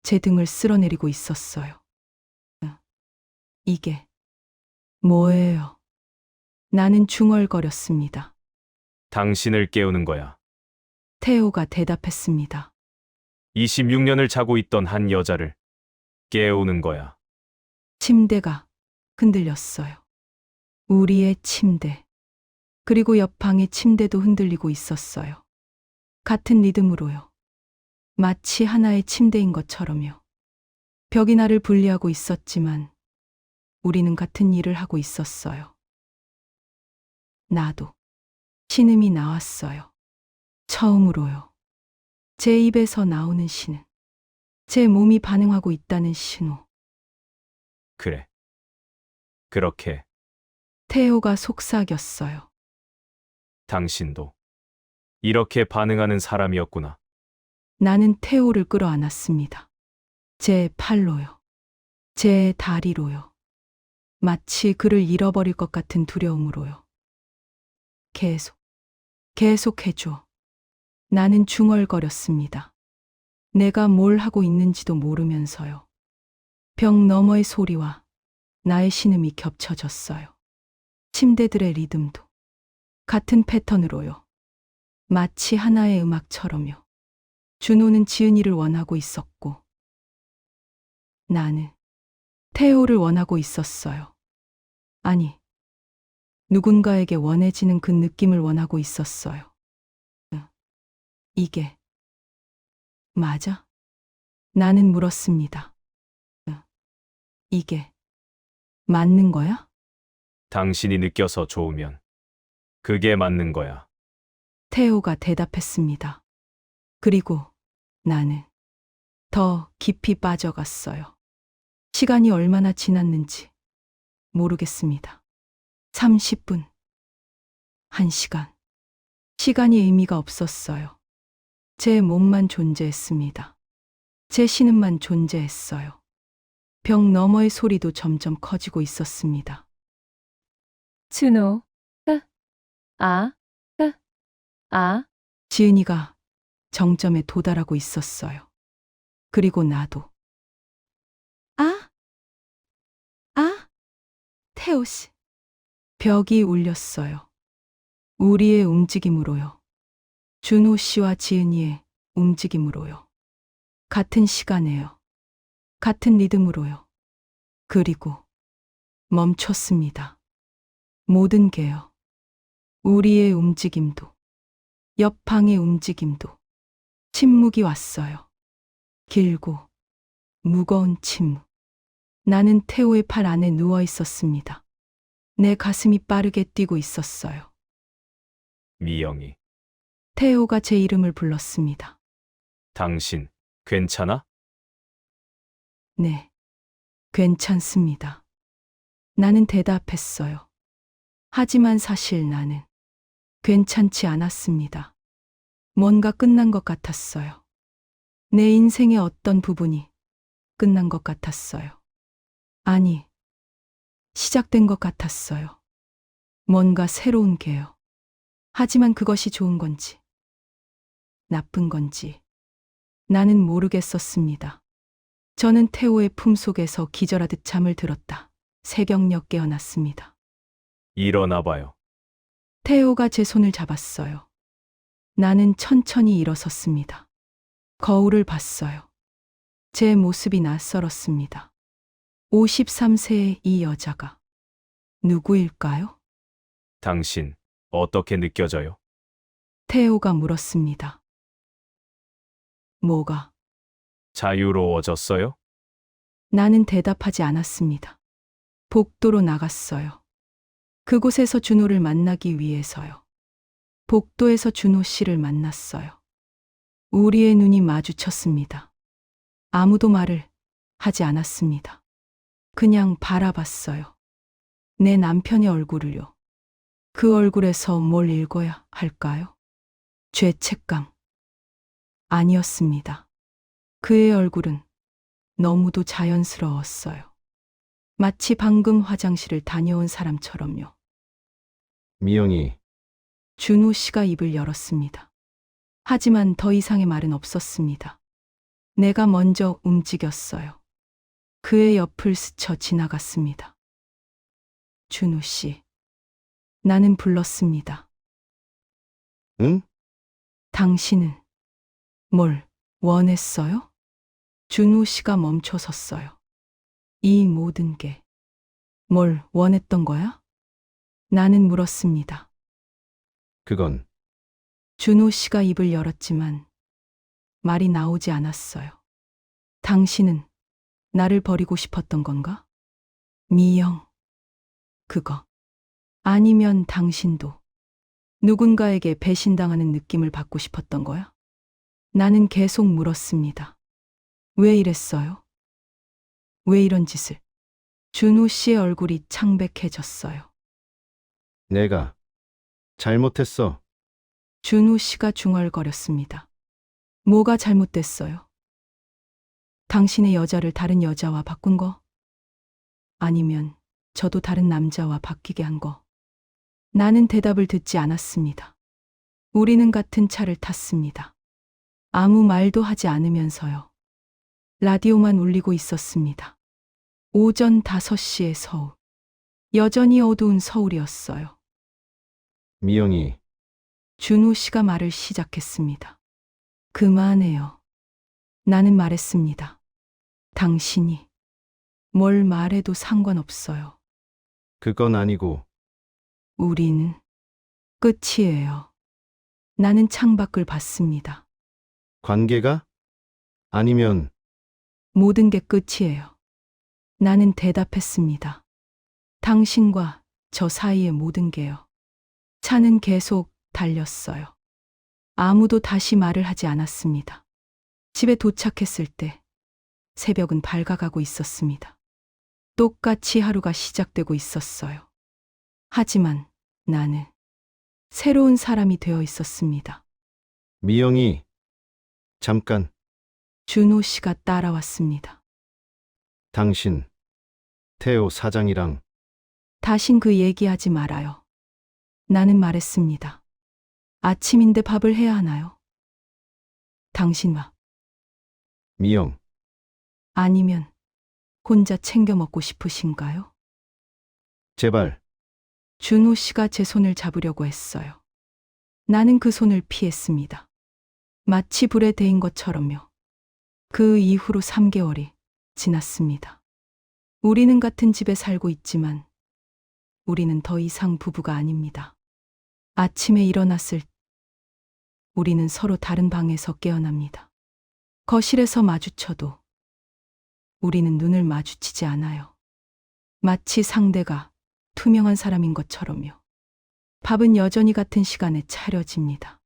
[SPEAKER 1] 제 등을 쓸어내리고 있었어요. 이게 뭐예요? 나는 중얼거렸습니다.
[SPEAKER 4] 당신을 깨우는 거야.
[SPEAKER 1] 태호가 대답했습니다.
[SPEAKER 4] 26년을 자고 있던 한 여자를 깨우는 거야.
[SPEAKER 1] 침대가 흔들렸어요. 우리의 침대. 그리고 옆 방의 침대도 흔들리고 있었어요. 같은 리듬으로요. 마치 하나의 침대인 것처럼요. 벽이 나를 분리하고 있었지만 우리는 같은 일을 하고 있었어요. 나도 신음이 나왔어요. 처음으로요. 제 입에서 나오는 신음. 제 몸이 반응하고 있다는 신호.
[SPEAKER 4] 그래. 그렇게
[SPEAKER 1] 태호가 속삭였어요.
[SPEAKER 4] 당신도 이렇게 반응하는 사람이었구나.
[SPEAKER 1] 나는 태호를 끌어안았습니다. 제 팔로요. 제 다리로요. 마치 그를 잃어버릴 것 같은 두려움으로요. 계속해줘. 나는 중얼거렸습니다. 내가 뭘 하고 있는지도 모르면서요. 벽 너머의 소리와 나의 신음이 겹쳐졌어요. 침대들의 리듬도 같은 패턴으로요. 마치 하나의 음악처럼요. 준호는 지은이를 원하고 있었고 나는 태호를 원하고 있었어요. 아니, 누군가에게 원해지는 그 느낌을 원하고 있었어요. 이게 맞아? 나는 물었습니다. 이게 맞는 거야?
[SPEAKER 4] 당신이 느껴서 좋으면 그게 맞는 거야.
[SPEAKER 1] 태호가 대답했습니다. 그리고 나는 더 깊이 빠져갔어요. 시간이 얼마나 지났는지 모르겠습니다. 30분, 1시간. 시간이 의미가 없었어요. 제 몸만 존재했습니다. 제 신음만 존재했어요. 벽 너머의 소리도 점점 커지고 있었습니다.
[SPEAKER 3] 준호. 아.
[SPEAKER 1] 지은이가 정점에 도달하고 있었어요. 그리고 나도. 태호 씨. 벽이 울렸어요. 우리의 움직임으로요. 준호 씨와 지은이의 움직임으로요. 같은 시간에요. 같은 리듬으로요. 그리고 멈췄습니다. 모든 게요. 우리의 움직임도, 옆 방의 움직임도. 침묵이 왔어요. 길고 무거운 침묵. 나는 태호의 팔 안에 누워 있었습니다. 내 가슴이 빠르게 뛰고 있었어요.
[SPEAKER 4] 미영이,
[SPEAKER 1] 태호가 제 이름을 불렀습니다.
[SPEAKER 4] 당신 괜찮아?
[SPEAKER 1] 네, 괜찮습니다. 나는 대답했어요. 하지만 사실 나는 괜찮지 않았습니다. 뭔가 끝난 것 같았어요. 내 인생의 어떤 부분이 끝난 것 같았어요. 아니, 시작된 것 같았어요. 뭔가 새로운 게요. 하지만 그것이 좋은 건지, 나쁜 건지, 나는 모르겠었습니다. 저는 태호의 품속에서 기절하듯 잠을 들었다. 새벽녘 깨어났습니다.
[SPEAKER 4] 일어나 봐요.
[SPEAKER 1] 태호가 제 손을 잡았어요. 나는 천천히 일어섰습니다. 거울을 봤어요. 제 모습이 낯설었습니다. 53세의 이 여자가 누구일까요?
[SPEAKER 4] 당신 어떻게 느껴져요?
[SPEAKER 1] 태호가 물었습니다. 뭐가?
[SPEAKER 4] 자유로워졌어요?
[SPEAKER 1] 나는 대답하지 않았습니다. 복도로 나갔어요. 그곳에서 준호를 만나기 위해서요. 복도에서 준호 씨를 만났어요. 우리의 눈이 마주쳤습니다. 아무도 말을 하지 않았습니다. 그냥 바라봤어요. 내 남편의 얼굴을요. 그 얼굴에서 뭘 읽어야 할까요? 죄책감. 아니었습니다. 그의 얼굴은 너무도 자연스러웠어요. 마치 방금 화장실을 다녀온 사람처럼요.
[SPEAKER 2] 미영이,
[SPEAKER 1] 준호 씨가 입을 열었습니다. 하지만 더 이상의 말은 없었습니다. 내가 먼저 움직였어요. 그의 옆을 스쳐 지나갔습니다. 준호 씨. 나는 불렀습니다.
[SPEAKER 2] 응?
[SPEAKER 1] 당신은 뭘 원했어요? 준호 씨가 멈춰 섰어요. 이 모든 게 뭘 원했던 거야? 나는 물었습니다.
[SPEAKER 2] 그건
[SPEAKER 1] 준호 씨가 입을 열었지만 말이 나오지 않았어요. 당신은 나를 버리고 싶었던 건가? 미영. 그거. 아니면 당신도 누군가에게 배신당하는 느낌을 받고 싶었던 거야? 나는 계속 물었습니다. 왜 이랬어요? 왜 이런 짓을? 준호 씨의 얼굴이 창백해졌어요.
[SPEAKER 2] 내가 잘못했어.
[SPEAKER 1] 준호 씨가 중얼거렸습니다. 뭐가 잘못됐어요? 당신의 여자를 다른 여자와 바꾼 거? 아니면 저도 다른 남자와 바뀌게 한 거? 나는 대답을 듣지 않았습니다. 우리는 같은 차를 탔습니다. 아무 말도 하지 않으면서요. 라디오만 울리고 있었습니다. 오전 5시의 서울. 여전히 어두운 서울이었어요.
[SPEAKER 2] 미영이,
[SPEAKER 1] 준호 씨가 말을 시작했습니다. 그만해요. 나는 말했습니다. 당신이 뭘 말해도 상관없어요.
[SPEAKER 2] 그건 아니고
[SPEAKER 1] 우리는 끝이에요. 나는 창밖을 봤습니다.
[SPEAKER 2] 관계가? 아니면
[SPEAKER 1] 모든 게 끝이에요. 나는 대답했습니다. 당신과 저 사이의 모든 게요. 차는 계속 달렸어요. 아무도 다시 말을 하지 않았습니다. 집에 도착했을 때 새벽은 밝아가고 있었습니다. 똑같이 하루가 시작되고 있었어요. 하지만 나는 새로운 사람이 되어 있었습니다.
[SPEAKER 2] 미영이, 잠깐,
[SPEAKER 1] 준호 씨가 따라왔습니다.
[SPEAKER 2] 당신, 태호 사장이랑
[SPEAKER 1] 다신 그 얘기하지 말아요. 나는 말했습니다. 아침인데 밥을 해야 하나요? 당신과
[SPEAKER 2] 미영,
[SPEAKER 1] 아니면 혼자 챙겨 먹고 싶으신가요?
[SPEAKER 2] 제발,
[SPEAKER 1] 준호 씨가 제 손을 잡으려고 했어요. 나는 그 손을 피했습니다. 마치 불에 데인 것처럼요. 그 이후로 3개월이 지났습니다. 우리는 같은 집에 살고 있지만 우리는 더 이상 부부가 아닙니다. 아침에 일어났을 우리는 서로 다른 방에서 깨어납니다. 거실에서 마주쳐도 우리는 눈을 마주치지 않아요. 마치 상대가 투명한 사람인 것처럼요. 밥은 여전히 같은 시간에 차려집니다.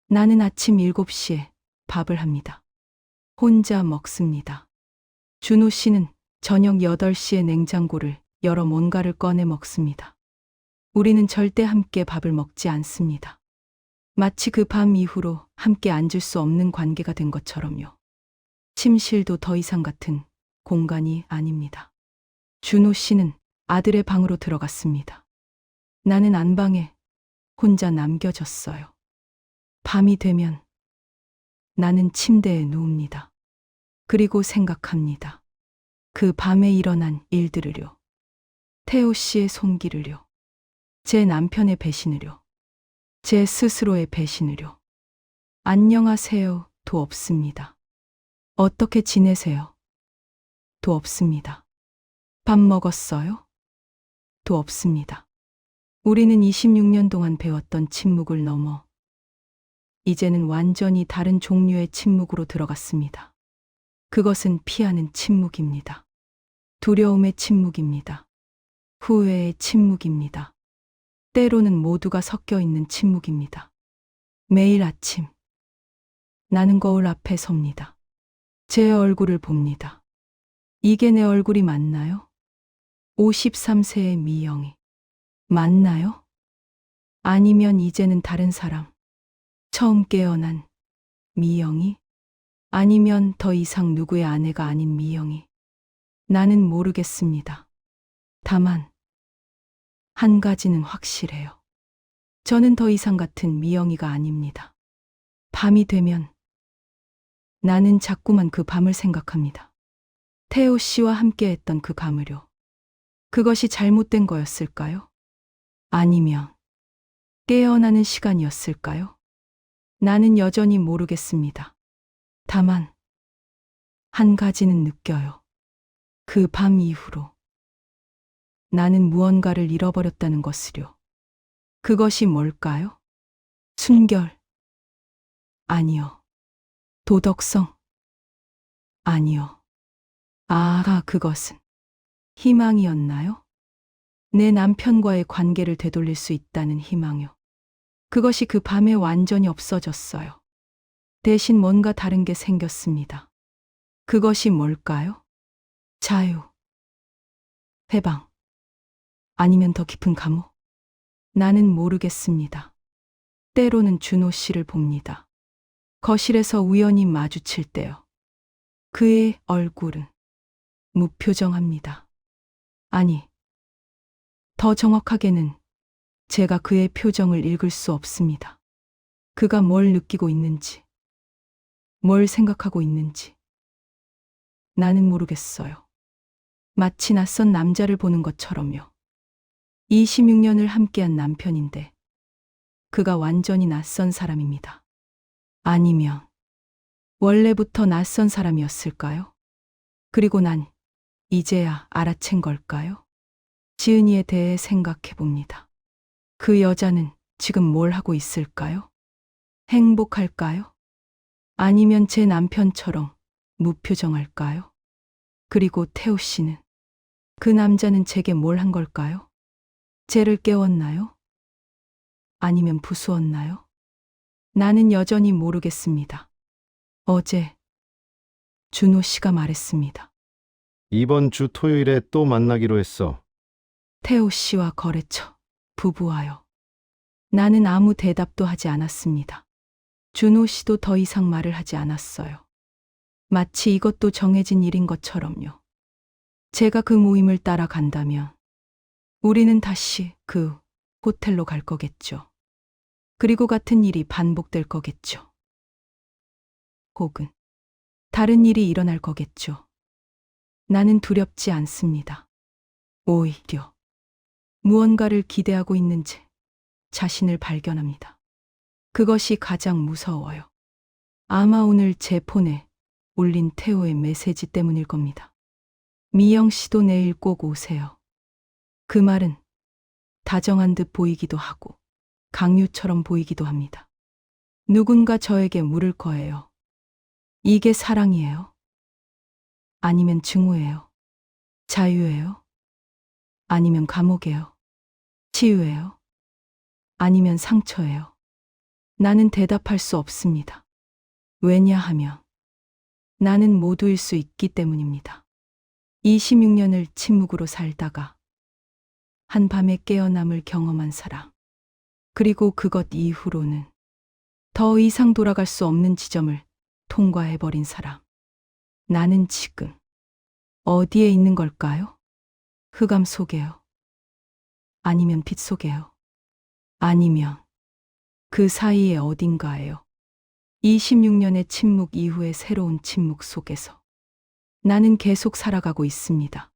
[SPEAKER 1] 나는 아침 7시에 밥을 합니다. 혼자 먹습니다. 준호 씨는 저녁 8시에 냉장고를 열어 뭔가를 꺼내 먹습니다. 우리는 절대 함께 밥을 먹지 않습니다. 마치 그 밤 이후로 함께 앉을 수 없는 관계가 된 것처럼요. 침실도 더 이상 같은 공간이 아닙니다. 준호 씨는 아들의 방으로 들어갔습니다. 나는 안방에 혼자 남겨졌어요. 밤이 되면 나는 침대에 누웁니다. 그리고 생각합니다. 그 밤에 일어난 일들을요. 태호 씨의 손길을요. 제 남편의 배신을요. 제 스스로의 배신을요. 안녕하세요. 도 없습니다. 어떻게 지내세요? 도 없습니다. 밥 먹었어요? 도 없습니다. 우리는 26년 동안 배웠던 침묵을 넘어 이제는 완전히 다른 종류의 침묵으로 들어갔습니다. 그것은 피하는 침묵입니다. 두려움의 침묵입니다. 후회의 침묵입니다. 때로는 모두가 섞여 있는 침묵입니다. 매일 아침 나는 거울 앞에 섭니다. 제 얼굴을 봅니다. 이게 내 얼굴이 맞나요? 53세의 미영이 맞나요? 아니면 이제는 다른 사람, 처음 깨어난 미영이? 아니면 더 이상 누구의 아내가 아닌 미영이? 나는 모르겠습니다. 다만 한 가지는 확실해요. 저는 더 이상 같은 미영이가 아닙니다. 밤이 되면 나는 자꾸만 그 밤을 생각합니다. 태호 씨와 함께했던 그 밤을요. 그것이 잘못된 거였을까요? 아니면 깨어나는 시간이었을까요? 나는 여전히 모르겠습니다. 다만 한 가지는 느껴요. 그 밤 이후로 나는 무언가를 잃어버렸다는 것을요. 그것이 뭘까요? 순결? 아니요. 도덕성? 아니요. 그것은 희망이었나요? 내 남편과의 관계를 되돌릴 수 있다는 희망요. 그것이 그 밤에 완전히 없어졌어요. 대신 뭔가 다른 게 생겼습니다. 그것이 뭘까요? 자유, 해방, 아니면 더 깊은 감옥? 나는 모르겠습니다. 때로는 준호 씨를 봅니다. 거실에서 우연히 마주칠 때요. 그의 얼굴은 무표정합니다. 아니, 더 정확하게는 제가 그의 표정을 읽을 수 없습니다. 그가 뭘 느끼고 있는지, 뭘 생각하고 있는지 나는 모르겠어요. 마치 낯선 남자를 보는 것처럼요. 26년을 함께한 남편인데 그가 완전히 낯선 사람입니다. 아니면 원래부터 낯선 사람이었을까요? 그리고 난 이제야 알아챈 걸까요? 지은이에 대해 생각해 봅니다. 그 여자는 지금 뭘 하고 있을까요? 행복할까요? 아니면 제 남편처럼 무표정할까요? 그리고 태호 씨는, 그 남자는 제게 뭘 한 걸까요? 쟤를 깨웠나요? 아니면 부수었나요? 나는 여전히 모르겠습니다. 어제 준호 씨가 말했습니다.
[SPEAKER 2] 이번 주 토요일에 또 만나기로 했어.
[SPEAKER 1] 태호 씨와 거래처, 부부하여. 나는 아무 대답도 하지 않았습니다. 준호 씨도 더 이상 말을 하지 않았어요. 마치 이것도 정해진 일인 것처럼요. 제가 그 모임을 따라간다면 우리는 다시 그 호텔로 갈 거겠죠. 그리고 같은 일이 반복될 거겠죠. 혹은 다른 일이 일어날 거겠죠. 나는 두렵지 않습니다. 오히려 무언가를 기대하고 있는지 자신을 발견합니다. 그것이 가장 무서워요. 아마 오늘 제 폰에 울린 태호의 메시지 때문일 겁니다. 미영 씨도 내일 꼭 오세요. 그 말은 다정한 듯 보이기도 하고 강요처럼 보이기도 합니다. 누군가 저에게 물을 거예요. 이게 사랑이에요? 아니면 증오예요? 자유예요? 아니면 감옥이에요? 치유예요? 아니면 상처예요? 나는 대답할 수 없습니다. 왜냐하면 나는 모두일 수 있기 때문입니다. 26년을 침묵으로 살다가 한밤에 깨어남을 경험한 사람. 그리고 그것 이후로는 더 이상 돌아갈 수 없는 지점을 통과해버린 사람. 나는 지금 어디에 있는 걸까요? 흑암 속에요? 아니면 빛 속에요? 아니면 그 사이에 어딘가에요? 26년의 침묵 이후의 새로운 침묵 속에서 나는 계속 살아가고 있습니다.